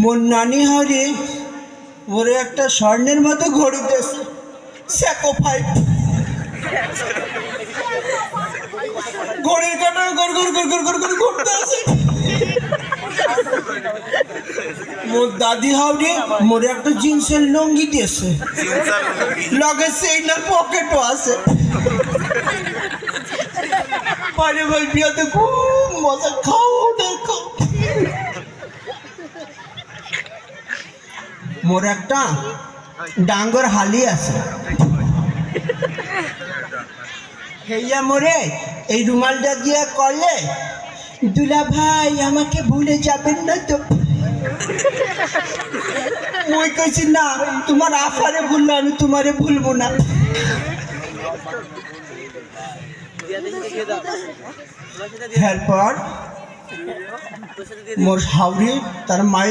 মোর নানি হরে ওরে একটা স্বর্ণের মতো ঘড়ি দিয়েছে, স্যাকো ফাইভ। ঘড়ির কাটা গড় গড় গড় গড় গড় গড় ঘুরতে আছে। মোর দাদি হাওড়ে মোরে একটা জিন্সের লুঙ্গি দিয়েছে, লগে সেইনার পকেটও আছে। পরে ভাই বিয়াতে খুব মজা, খাও ওদের খাও। মোর একটা ডাঙ্গর হালি আছে, হেইয়া মোরে এই রুমালটা দিয়ে করলে, দুলা ভাই আমাকে ভুলে যাবেন না তো। মই কইছি না, তোমার আফারে ভুললে আমি তোমারে ভুলবো না। এরপর মোর হাওড়ি তার মায়ের